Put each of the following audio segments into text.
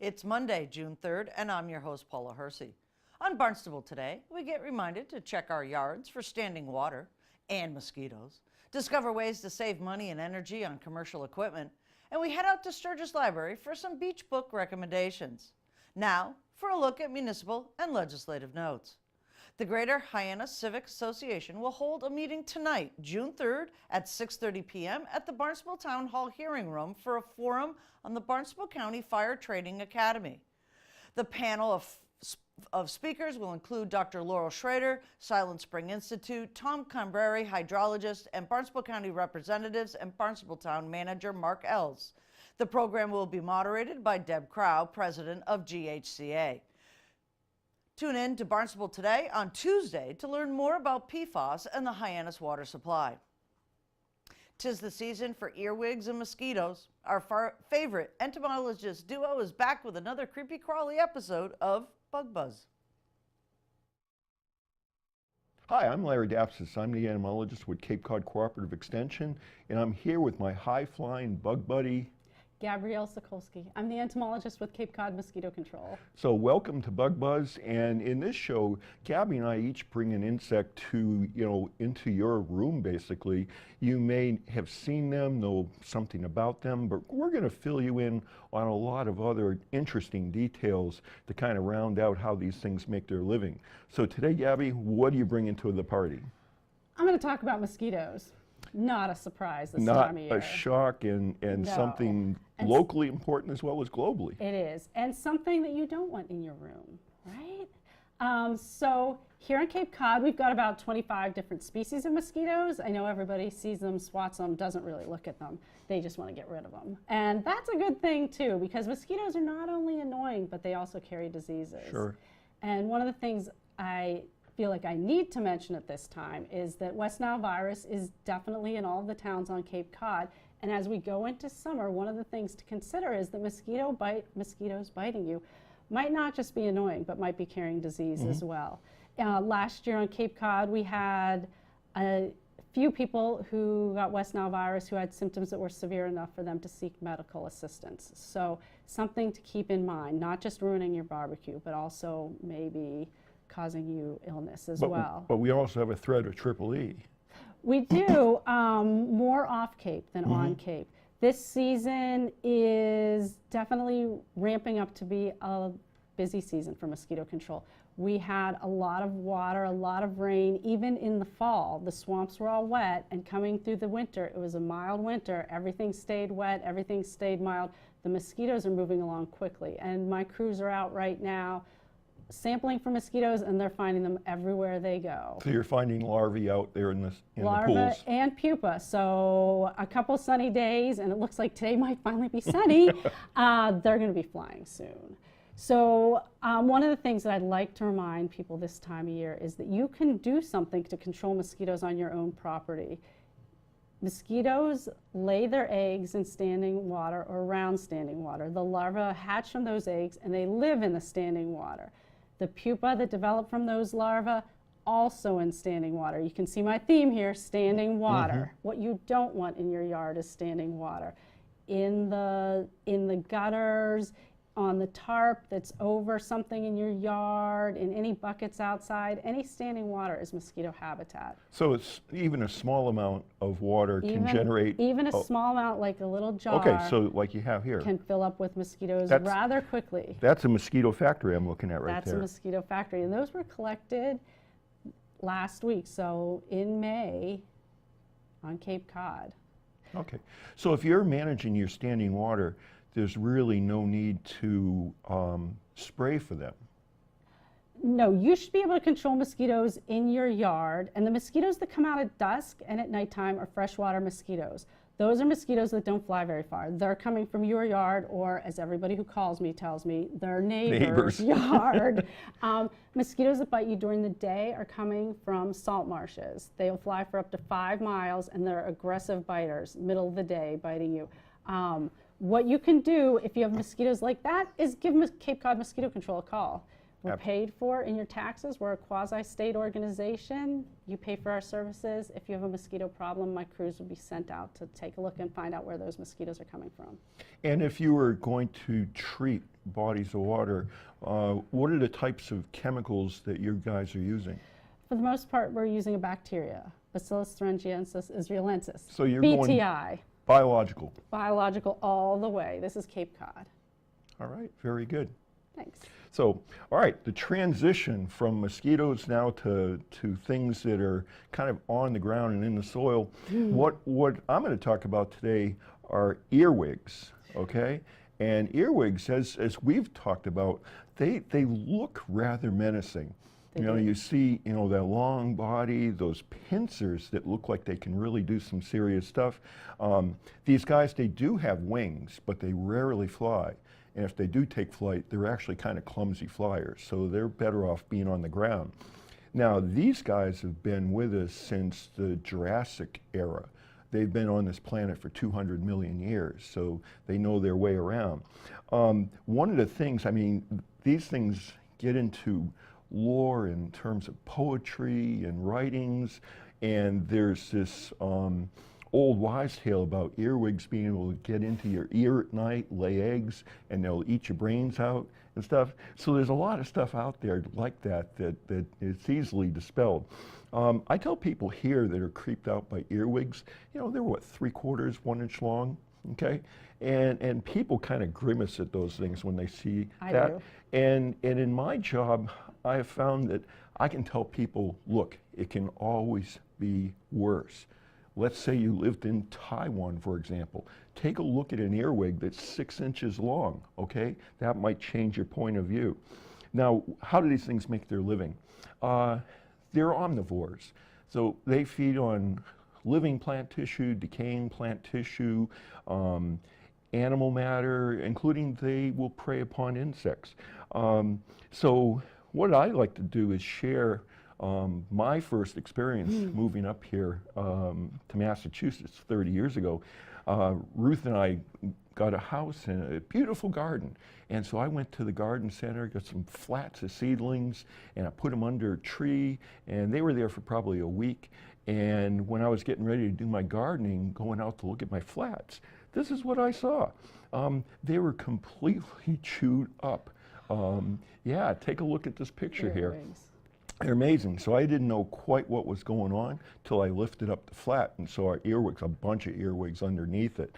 It's Monday, June 3rd, and I'm your host, Paula Hersey. On Barnstable Today, we get reminded to check our yards for standing water and mosquitoes, discover ways to save money and energy on commercial equipment, and we head out to Sturgis Library for some beach book recommendations. Now, for a look at municipal and legislative notes. The Greater Hyannis Civic Association will hold a meeting tonight, June 3rd at 6:30 p.m. at the Barnstable Town Hall Hearing Room for a forum on the Barnstable County Fire Training Academy. The panel of speakers will include Dr. Laurel Schrader, Silent Spring Institute, Tom Cambreri, hydrologist, and Barnstable County representatives and Barnstable Town Manager Mark Ells. The program will be moderated by Deb Crow, president of GHCA. Tune in to Barnstable Today on Tuesday to learn more about PFAS and the Hyannis water supply. 'Tis the season for earwigs and mosquitoes. Our favorite entomologist duo is back with another creepy crawly episode of Bug Buzz. Hi, I'm Larry Dapsis. I'm the entomologist with Cape Cod Cooperative Extension, and I'm here with my high-flying bug buddy, Gabrielle Sokolsky. I'm the entomologist with Cape Cod Mosquito Control. So welcome to Bug Buzz, and in this show, Gabby and I each bring an insect into your room, basically. You may have seen them, know something about them, but we're going to fill you in on a lot of other interesting details to kind of round out how these things make their living. So today, Gabby, what do you bring into the party? I'm going to talk about mosquitoes. Not a surprise this Not time of year. a shock, and No. something And locally important as well as globally. It is, and something that you don't want in your room, right? So here on Cape Cod, we've got about 25 different species of mosquitoes. I know everybody sees them, swats them, doesn't really look at them. They just want to get rid of them. And that's a good thing too, because mosquitoes are not only annoying, but they also carry diseases. Sure. And one of the things I feel like I need to mention at this time is that West Nile virus is definitely in all of the towns on Cape Cod. And as we go into summer, one of the things to consider is that mosquitoes biting you might not just be annoying, but might be carrying disease as well. Last year on Cape Cod, we had a few people who got West Nile virus who had symptoms that were severe enough for them to seek medical assistance. So something to keep in mind, not just ruining your barbecue, but also maybe causing you illness as well. But we also have a threat of triple E. We do, more off Cape than on Cape. This season is definitely ramping up to be a busy season for mosquito control. We had a lot of water, a lot of rain, even in the fall. The swamps were all wet, and coming through the winter, it was a mild winter. Everything stayed wet, everything stayed mild. The mosquitoes are moving along quickly, and my crews are out right now sampling for mosquitoes, and they're finding them everywhere they go. So you're finding larvae out there in the Larvae pools. and pupa. So a couple sunny days, and it looks like today might finally be sunny. They're going to be flying soon. So one of the things that I'd like to remind people this time of year is that you can do something to control mosquitoes on your own property. Mosquitoes lay their eggs in standing water or around standing water. The larvae hatch from those eggs, and they live in the standing water. The pupa that develop from those larvae also in standing water. You can see my theme here, standing water. What you don't want in your yard is standing water. In the gutters, on the tarp that's over something in your yard, in any buckets outside, any standing water is mosquito habitat. So it's even a small amount of water can generate... Even a small amount, like a little jar, Okay, so like you have here. can fill up with mosquitoes rather quickly. That's a mosquito factory I'm looking at right That's there. a mosquito factory, and those were collected last week, so in May on Cape Cod. Okay, so if you're managing your standing water, there's really no need to spray for them. No, you should be able to control mosquitoes in your yard, and the mosquitoes that come out at dusk and at nighttime are freshwater mosquitoes. Those are mosquitoes that don't fly very far. They're coming from your yard, or as everybody who calls me tells me, their neighbor's yard. Mosquitoes that bite you during the day are coming from salt marshes. They'll fly for up to 5 miles, and they're aggressive biters, middle of the day biting you. What you can do if you have mosquitoes like that is give Cape Cod Mosquito Control a call. We're paid for in your taxes. We're a quasi-state organization. You pay for our services. If you have a mosquito problem, my crews will be sent out to take a look and find out where those mosquitoes are coming from. And if you were going to treat bodies of water, what are the types of chemicals that you guys are using? For the most part, we're using a bacteria, Bacillus thuringiensis israelensis. So you're BTI. going biological. Biological all the way. This is Cape Cod. All right, very good. Thanks. So, all right, the transition from mosquitoes now to things that are kind of on the ground and in the soil. What I'm going to talk about today are earwigs, okay? And earwigs, as we've talked about, they look rather menacing. You see, that long body, those pincers that look like they can really do some serious stuff. These guys, they do have wings, but they rarely fly. And if they do take flight, they're actually kind of clumsy flyers, so they're better off being on the ground. Now, these guys have been with us since the Jurassic era. They've been on this planet for 200 million years, so they know their way around. One of the things, I mean, these things get into lore in terms of poetry and writings, and there's this old wives' tale about earwigs being able to get into your ear at night, lay eggs, and they'll eat your brains out and stuff. So there's a lot of stuff out there like that is easily dispelled. I tell people here that are creeped out by earwigs, they're what, 3/4, 1 inch long, okay? And people kind of grimace at those things when they see that. I do. And in my job, I have found that I can tell people, look, it can always be worse. Let's say you lived in Taiwan, for example. Take a look at an earwig that's 6 inches long, okay? That might change your point of view. Now, how do these things make their living? They're omnivores. So they feed on living plant tissue, decaying plant tissue, animal matter, including they will prey upon insects. So what I like to do is share my first experience moving up here to Massachusetts 30 years ago. Ruth and I got a house and a beautiful garden. And so I went to the garden center, got some flats of seedlings, and I put them under a tree, and they were there for probably a week. And when I was getting ready to do my gardening, going out to look at my flats, this is what I saw. They were completely chewed up. Yeah, take a look at this picture here. They're amazing. So I didn't know quite what was going on till I lifted up the flat and saw our earwigs, a bunch of earwigs underneath it.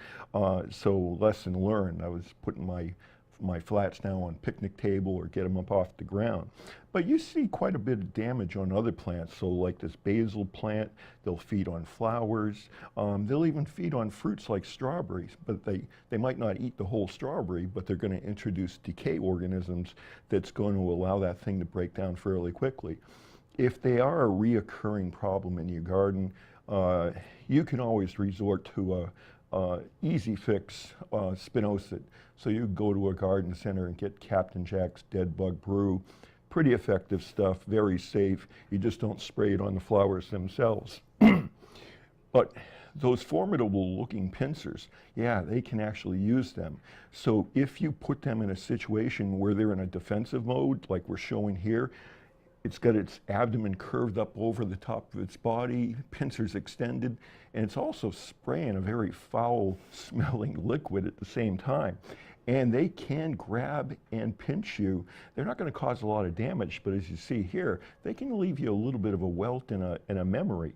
So lesson learned. I was putting my flats now on picnic table or get them up off the ground. But you see quite a bit of damage on other plants. So like this basil plant, they'll feed on flowers. They'll even feed on fruits like strawberries, but they might not eat the whole strawberry, but they're going to introduce decay organisms that's going to allow that thing to break down fairly quickly. If they are a reoccurring problem in your garden, you can always resort to a easy fix spinosad. So you go to a garden center and get Captain Jack's Dead Bug Brew. Pretty effective stuff, very safe. You just don't spray it on the flowers themselves. But those formidable looking pincers, yeah, they can actually use them. So if you put them in a situation where they're in a defensive mode, like we're showing here, it's got its abdomen curved up over the top of its body, pincers extended, and it's also spraying a very foul smelling liquid at the same time. And they can grab and pinch you. They're not going to cause a lot of damage, but as you see here, they can leave you a little bit of a welt and a memory.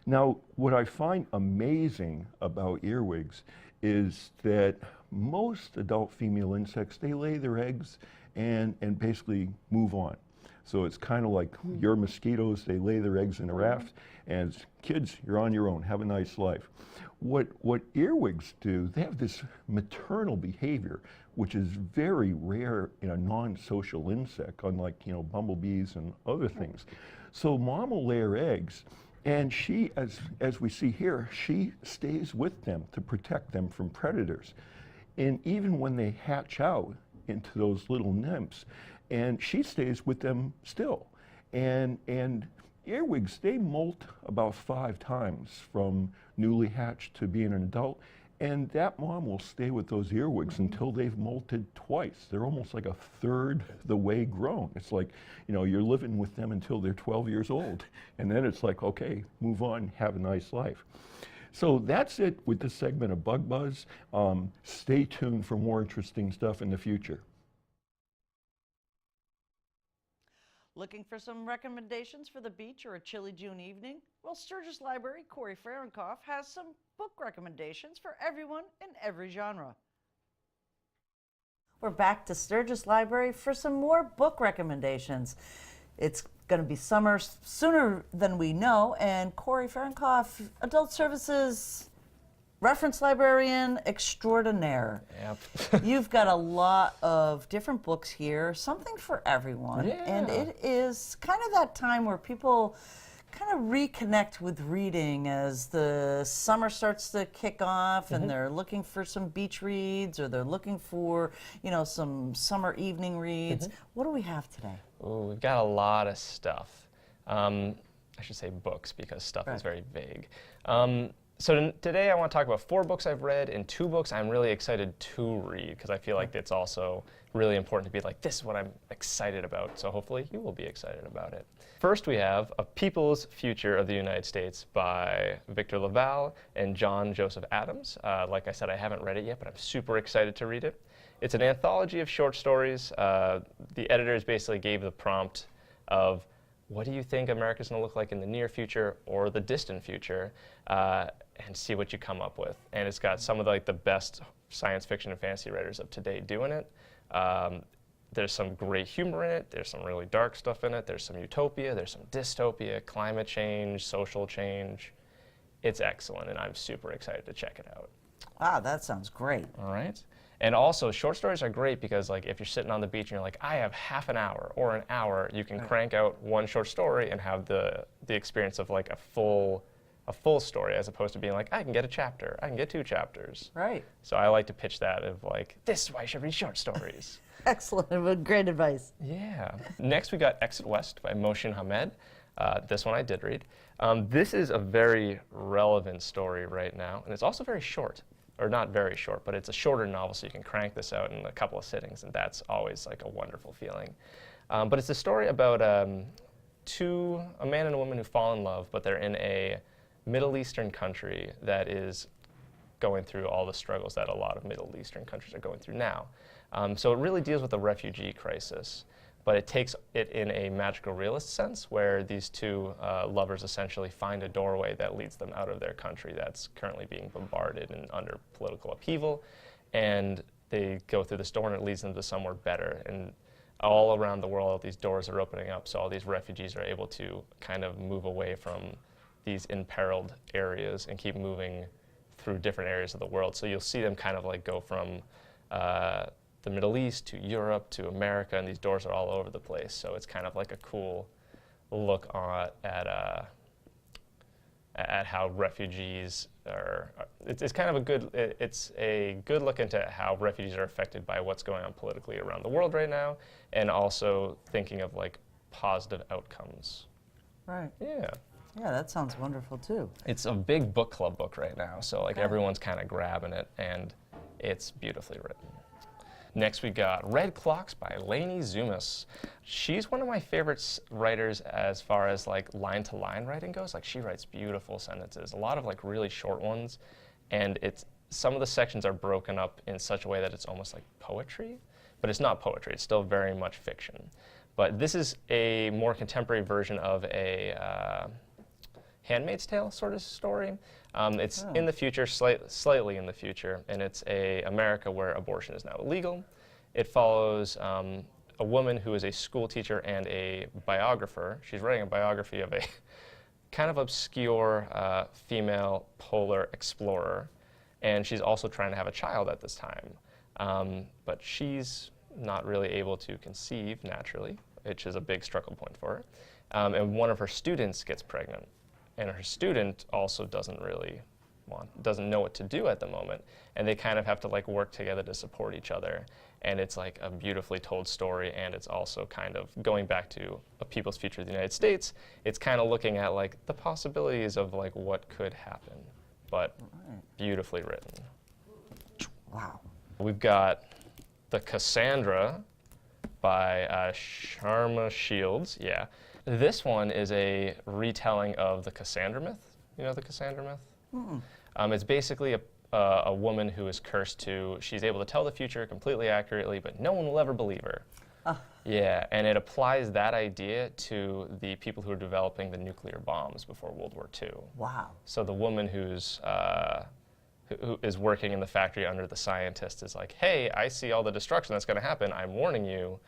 Now, what I find amazing about earwigs is that most adult female insects, they lay their eggs and basically move on. So it's kind of like your mosquitoes, they lay their eggs in a raft, and kids, you're on your own, have a nice life. What earwigs do, they have this maternal behavior, which is very rare in a non-social insect, unlike, bumblebees and other things. So mom will lay her eggs, and she, as we see here, she stays with them to protect them from predators. And even when they hatch out into those little nymphs, and she stays with them still. And earwigs, they molt about 5 times from newly hatched to being an adult, and that mom will stay with those earwigs until they've molted twice. They're almost like 1/3 the way grown. It's like, you're living with them until they're 12 years old, and then it's like, okay, move on, have a nice life. So that's it with this segment of Bug Buzz. Stay tuned for more interesting stuff in the future. Looking for some recommendations for the beach or a chilly June evening? Well, Sturgis Library Corey Fahrenkopf has some book recommendations for everyone in every genre. We're back to Sturgis Library for some more book recommendations. It's going to be summer sooner than we know, and Corey Fahrenkopf, Adult Services Reference Librarian Extraordinaire. Yep. You've got a lot of different books here, something for everyone. Yeah. And it is kind of that time where people kind of reconnect with reading as the summer starts to kick off and they're looking for some beach reads or they're looking for, you know, some summer evening reads. What do we have today? Ooh, we've got a lot of stuff. I should say books because stuff is very vague. So today I want to talk about 4 books I've read and 2 books I'm really excited to read because I feel like it's also really important to be like, this is what I'm excited about. So hopefully you will be excited about it. First we have A People's Future of the United States by Victor Laval and John Joseph Adams. Like I said, I haven't read it yet, but I'm super excited to read it. It's an anthology of short stories. The editors basically gave the prompt of, what do you think America's going to look like in the near future or the distant future, and see what you come up with. And it's got some of the best science fiction and fantasy writers of today doing it. There's some great humor in it. There's some really dark stuff in it. There's some utopia. There's some dystopia, climate change, social change. It's excellent, and I'm super excited to check it out. Wow, that sounds great. All right. And also, short stories are great because, like, if you're sitting on the beach and you're like, I have half an hour or an hour, you can crank out one short story and have the experience of like a full story, as opposed to being like, I can get a chapter, I can get 2 chapters. Right. So I like to pitch that of like, this is why you should read short stories. Excellent. Great advice. Yeah. Next we got Exit West by Mohsin Hamed. This one I did read. This is a very relevant story right now, and it's also very short. Or not very short, but it's a shorter novel, so you can crank this out in a couple of sittings, and that's always like a wonderful feeling. But it's a story about a man and a woman who fall in love, but they're in a Middle Eastern country that is going through all the struggles that a lot of Middle Eastern countries are going through now. So it really deals with the refugee crisis, but it takes it in a magical realist sense where these 2 lovers essentially find a doorway that leads them out of their country that's currently being bombarded and under political upheaval, and they go through this door and it leads them to somewhere better. And all around the world, these doors are opening up, so all these refugees are able to kind of move away from these imperiled areas and keep moving through different areas of the world. So you'll see them kind of like go from the Middle East to Europe to America, and these doors are all over the place. So it's kind of like a cool look at how refugees are. It's kind of it's a good look into how refugees are affected by what's going on politically around the world right now, and also thinking of like positive outcomes. Right. Yeah. Yeah, that sounds wonderful too. It's a big book club book right now, so like everyone's kind of grabbing it, and it's beautifully written. Next we got Red Clocks by Lainey Zumas. She's one of my favorite writers as far as like line-to-line writing goes. Like, she writes beautiful sentences, a lot of like really short ones, and some of the sections are broken up in such a way that it's almost like poetry, but it's not poetry, it's still very much fiction. But this is a more contemporary version of a Handmaid's Tale sort of story. It's in the future, slightly in the future, and it's America where abortion is now illegal. It follows a woman who is a school teacher and a biographer. She's writing a biography of a kind of obscure female polar explorer, and she's also trying to have a child at this time. But she's not really able to conceive naturally, which is a big struggle point for her. And one of her students gets pregnant. And her student also doesn't know what to do at the moment, and they kind of have to like work together to support each other. And it's like a beautifully told story, and it's also kind of going back to A People's Future of the United States. It's kind of looking at like the possibilities of like what could happen, but beautifully written. Wow. We've got The Cassandra by Sharma Shields. Yeah. This one is a retelling of the Cassandra myth. You know the Cassandra myth? It's basically a woman who is cursed to, she's able to tell the future completely accurately, but no one will ever believe her. Yeah, and it applies that idea to the people who are developing the nuclear bombs before World War II. Wow. So the woman who is working in the factory under the scientist is like, hey, I see all the destruction that's going to happen. I'm warning you,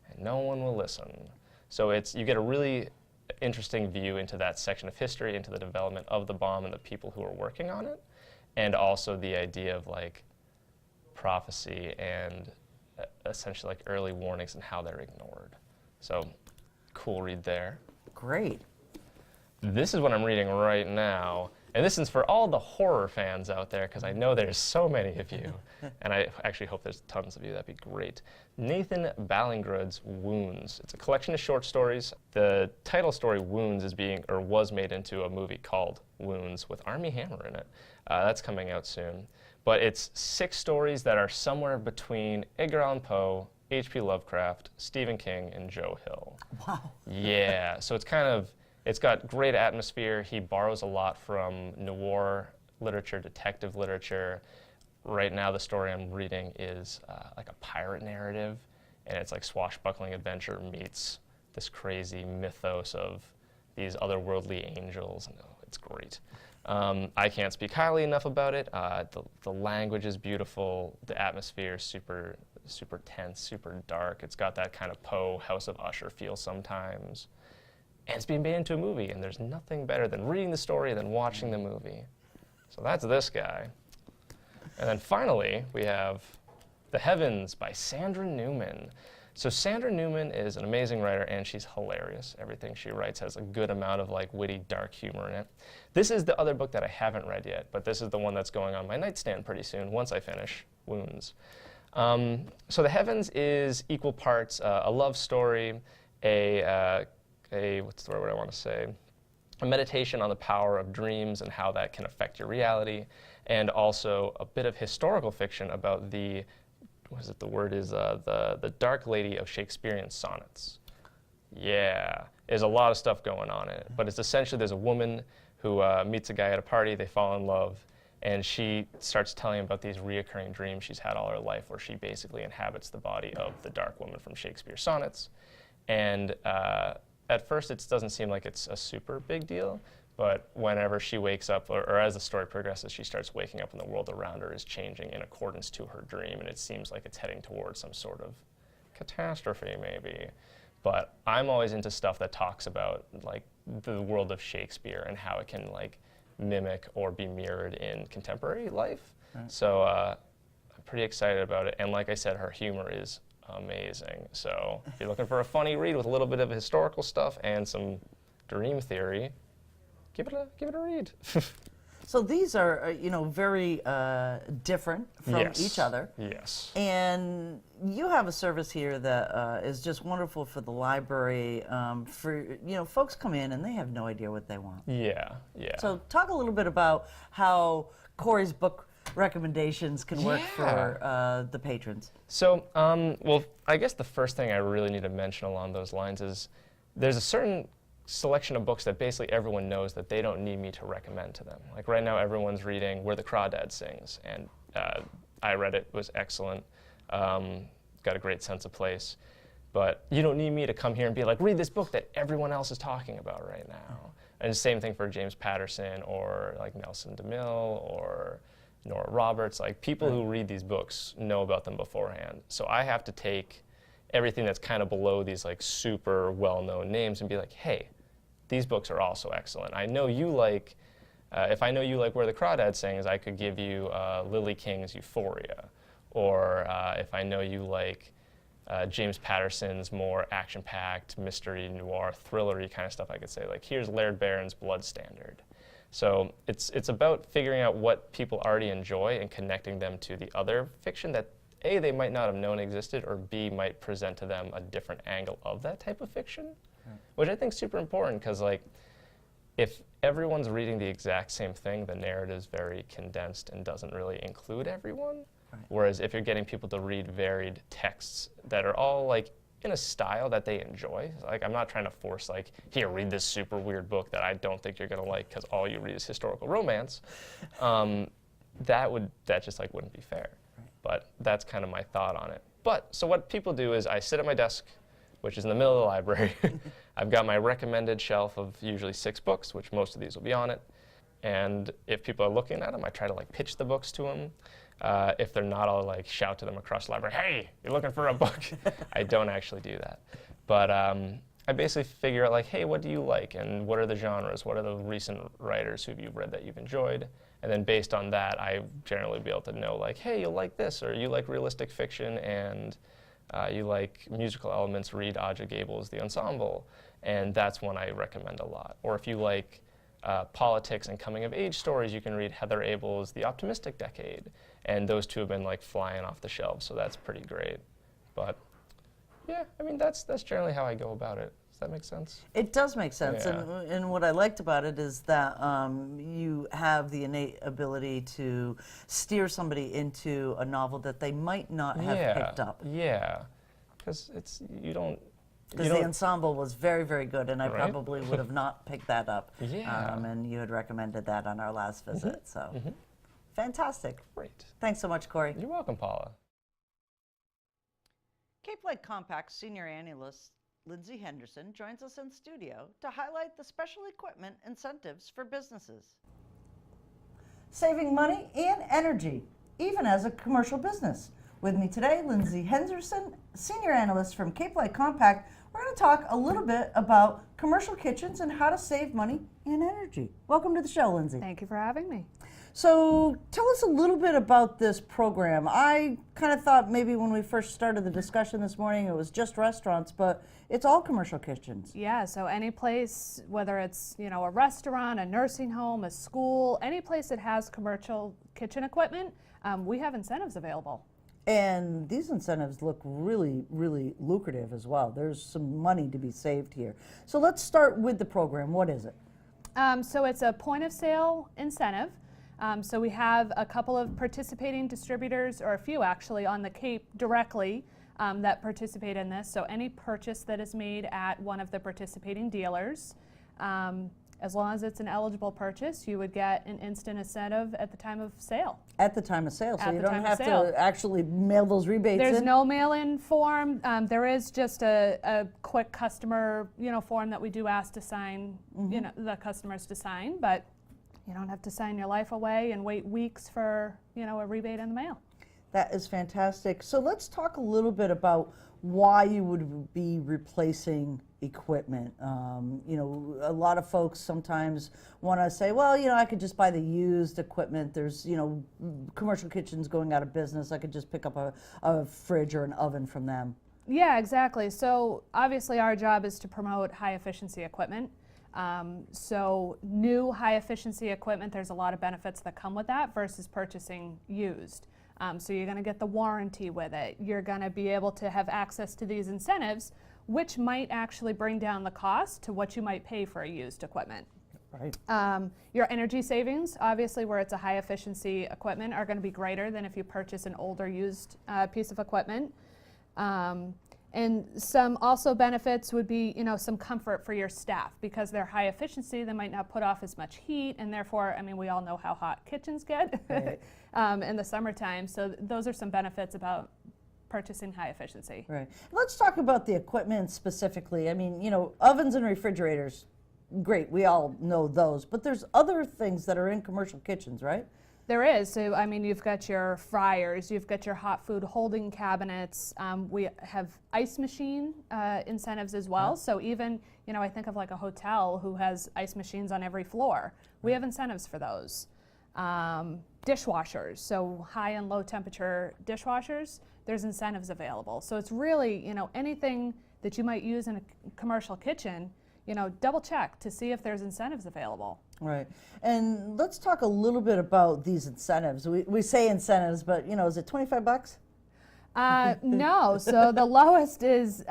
and no one will listen. So you get a really interesting view into that section of history, into the development of the bomb and the people who are working on it, and also the idea of like prophecy and essentially like early warnings and how they're ignored. So cool read there. Great. This is what I'm reading right now. And this is for all the horror fans out there, because I know there's so many of you. And I actually hope there's tons of you. That'd be great. Nathan Ballingrud's Wounds. It's a collection of short stories. The title story, Wounds, was made into a movie called Wounds with Armie Hammer in it. That's coming out soon. But it's 6 stories that are somewhere between Edgar Allan Poe, H.P. Lovecraft, Stephen King, and Joe Hill. Wow. Yeah, so it's got great atmosphere. He borrows a lot from noir literature, detective literature. Right now, the story I'm reading is like a pirate narrative, and it's like swashbuckling adventure meets this crazy mythos of these otherworldly angels. And, it's great. I can't speak highly enough about it. The language is beautiful. The atmosphere is super, super tense, super dark. It's got that kind of Poe, House of Usher feel sometimes. And it's being made into a movie, and there's nothing better than reading the story than watching the movie. So that's this guy. And then finally, we have The Heavens by Sandra Newman. So Sandra Newman is an amazing writer, and she's hilarious. Everything she writes has a good amount of like witty, dark humor in it. This is the other book that I haven't read yet, but this is the one that's going on my nightstand pretty soon once I finish Wounds. So The Heavens is equal parts a love story, what's the word I want to say? A meditation on the power of dreams and how that can affect your reality, and also a bit of historical fiction about the Dark Lady of Shakespearean sonnets. Yeah, there's a lot of stuff going on in it, but it's essentially there's a woman who meets a guy at a party, they fall in love, and she starts telling him about these reoccurring dreams she's had all her life where she basically inhabits the body of the dark woman from Shakespeare's sonnets. And at first, it doesn't seem like it's a super big deal, but whenever she wakes up, or as the story progresses, she starts waking up and the world around her is changing in accordance to her dream, and it seems like it's heading towards some sort of catastrophe, maybe. But I'm always into stuff that talks about like the world of Shakespeare and how it can like mimic or be mirrored in contemporary life. Right. So I'm pretty excited about it, and like I said, her humor is amazing. So if you're looking for a funny read with a little bit of historical stuff and some dream theory, give it a read. So these are, very different from each other. Yes. And you have a service here that is just wonderful for the library. Folks come in and they have no idea what they want. Yeah. So talk a little bit about how Corey's book recommendations can work for the patrons. So, I guess the first thing I really need to mention along those lines is there's a certain selection of books that basically everyone knows that they don't need me to recommend to them. Like right now, everyone's reading Where the Crawdad Sings, and I read it, was excellent, got a great sense of place. But you don't need me to come here and be like, read this book that everyone else is talking about right now. And the same thing for James Patterson or like Nelson DeMille or Nora Roberts. Like people who read these books know about them beforehand. So I have to take everything that's kind of below these like super well-known names and be like, hey, these books are also excellent. I know you like, if I know you like Where the Crawdad Sings, I could give you Lily King's Euphoria. Or if I know you like James Patterson's more action-packed, mystery, noir, thrillery kind of stuff, I could say, like, here's Laird Barron's Blood Standard. So it's about figuring out what people already enjoy and connecting them to the other fiction that A, they might not have known existed, or B, might present to them a different angle of that type of fiction, which I think is super important because, like, if everyone's reading the exact same thing, the narrative is very condensed and doesn't really include everyone. Whereas if you're getting people to read varied texts that are all, like, in a style that they enjoy. Like, I'm not trying to force, like, here, read this super weird book that I don't think you're gonna like because all you read is historical romance. That just like wouldn't be fair. But that's kind of my thought on it. But, so what people do is I sit at my desk, which is in the middle of the library. I've got my recommended shelf of usually 6 books, which most of these will be on it. And if people are looking at them, I try to like pitch the books to them. If they're not, I'll like shout to them across the library, hey, you're looking for a book. I don't actually do that. But I basically figure out like, hey, what do you like? And what are the genres? What are the recent writers who you've read that you've enjoyed? And then based on that, I generally be able to know like, hey, you'll like this, or you like realistic fiction, and you like musical elements, read Aja Gable's The Ensemble. And that's one I recommend a lot. Or if you like politics and coming of age stories, you can read Heather Abel's The Optimistic Decade. And those two have been like flying off the shelves, so that's pretty great. But yeah, I mean, that's generally how I go about it. Does that make sense? It does make sense, Yeah. and what I liked about it is that you have the innate ability to steer somebody into a novel that they might not have picked up. Yeah, because you don't. Because The Ensemble was very, very good, and I Right? probably would have not picked that up. Yeah. And you had recommended that on our last visit, so fantastic. Great. Thanks so much, Corey. You're welcome, Paula. Cape Light Compact Senior Analyst Lindsay Henderson joins us in studio to highlight the special equipment incentives for businesses. Saving money and energy, even as a commercial business. With me today, Lindsay Henderson, Senior Analyst from Cape Light Compact. We're going to talk a little bit about commercial kitchens and how to save money and energy. Welcome to the show, Lindsay. Thank you for having me. So tell us a little bit about this program. I kind of thought maybe when we first started the discussion this morning it was just restaurants, but it's all commercial kitchens. Yeah, so any place, whether it's a restaurant, a nursing home, a school, any place that has commercial kitchen equipment, we have incentives available. And these incentives look really, really lucrative as well. There's some money to be saved here. So let's start with the program. What is it? So it's a point of sale incentive. So we have a couple of participating distributors, or a few actually, on the Cape directly that participate in this. So any purchase that is made at one of the participating dealers, as long as it's an eligible purchase, you would get an instant incentive at the time of sale. At the time of sale, so At you the don't time of have sale. to actually mail those rebates There's in? no mail-in form. There is just a quick customer, form that we do ask to sign, the customers to sign, but you don't have to sign your life away and wait weeks for, a rebate in the mail. That is fantastic. So let's talk a little bit about why you would be replacing equipment. A lot of folks sometimes want to say, well, I could just buy the used equipment. There's, commercial kitchens going out of business. I could just pick up a fridge or an oven from them. Yeah, exactly. So obviously our job is to promote high efficiency equipment. So new high efficiency equipment, there's a lot of benefits that come with that versus purchasing used. So you're going to get the warranty with it. You're going to be able to have access to these incentives, which might actually bring down the cost to what you might pay for a used equipment. Right. Your energy savings, obviously where it's a high efficiency equipment, are going to be greater than if you purchase an older used piece of equipment. And some also benefits would be, some comfort for your staff. Because they're high efficiency, they might not put off as much heat, and therefore, we all know how hot kitchens get Right. in the summertime. So those are some benefits about purchasing high efficiency. Right. Let's talk about the equipment specifically. Ovens and refrigerators, great, we all know those, but there's other things that are in commercial kitchens, right? There is. So, you've got your fryers, you've got your hot food holding cabinets. We have ice machine incentives as well. So even, I think of like a hotel who has ice machines on every floor. We have incentives for those. Dishwashers, so high and low temperature dishwashers, there's incentives available. So it's really, anything that you might use in a commercial kitchen, double check to see if there's incentives available. Right. And let's talk a little bit about these incentives. We say incentives, but is it $25? No, so the lowest is,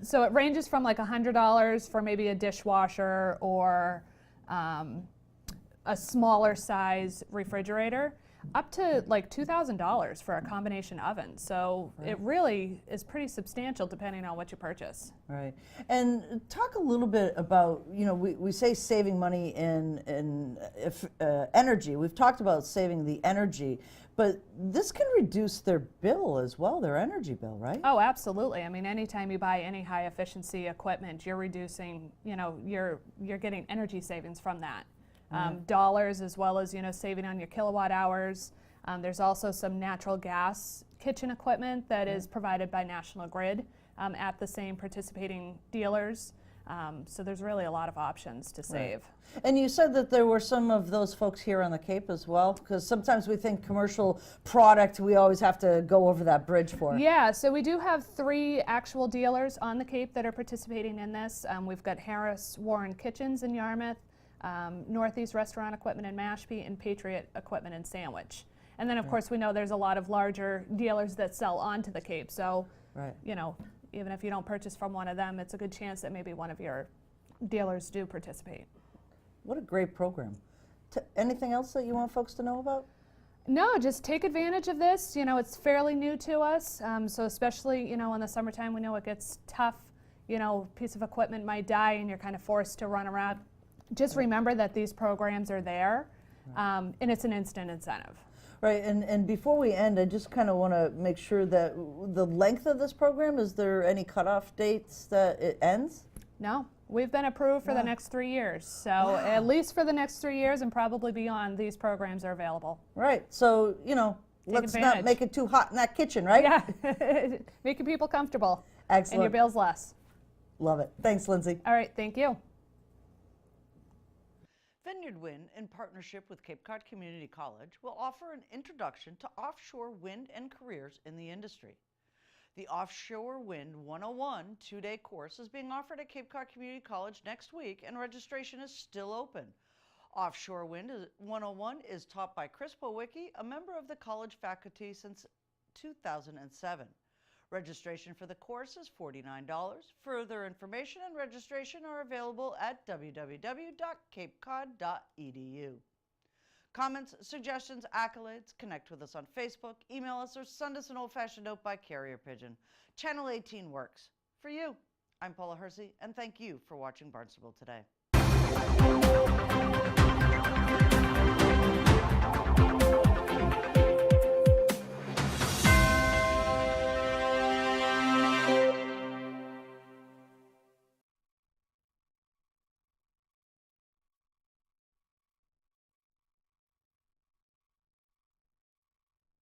so it ranges from like $100 for maybe a dishwasher or a smaller size refrigerator. Up to like $2,000 for a combination oven. So it really is pretty substantial depending on what you purchase. Right. And talk a little bit about, we say saving money in energy. We've talked about saving the energy, but this can reduce their bill as well, their energy bill, right? Oh, absolutely. I mean, anytime you buy any high efficiency equipment, you're reducing, you're getting energy savings from that. Dollars, as well as saving on your kilowatt hours. There's also some natural gas kitchen equipment that is provided by National Grid at the same participating dealers. So there's really a lot of options to save. Right. And you said that there were some of those folks here on the Cape as well, because sometimes we think commercial product, we always have to go over that bridge for. Yeah, so we do have 3 actual dealers on the Cape that are participating in this. We've got Harris Warren Kitchens in Yarmouth, Northeast Restaurant Equipment in Mashpee, and Patriot Equipment in Sandwich. And then, of course, we know there's a lot of larger dealers that sell onto the Cape. So, even if you don't purchase from one of them, it's a good chance that maybe one of your dealers do participate. What a great program. Anything else that you want folks to know about? No, just take advantage of this. It's fairly new to us. So especially, in the summertime, we know it gets tough. Piece of equipment might die and you're kind of forced to run around. Just remember that these programs are there, and it's an instant incentive. Right, and before we end, I just kind of want to make sure that the length of this program, is there any cutoff dates that it ends? No, we've been approved for the next 3 years. So at least for the next 3 years and probably beyond, these programs are available. Right, so, let's advantage. not make it too hot in that kitchen, right? Yeah, making people comfortable. Excellent. And your bill's less. Love it. Thanks, Lindsay. All right, thank you. Vineyard Wind, in partnership with Cape Cod Community College, will offer an introduction to offshore wind and careers in the industry. The Offshore Wind 101 2-day course is being offered at Cape Cod Community College next week, and registration is still open. Offshore Wind 101 is taught by Chris Powicki, a member of the college faculty since 2007. Registration for the course is $49. Further information and registration are available at www.capecod.edu. Comments, suggestions, accolades, connect with us on Facebook, email us, or send us an old-fashioned note by carrier pigeon. Channel 18 works for you. I'm Paula Hersey, and thank you for watching Barnstable Today.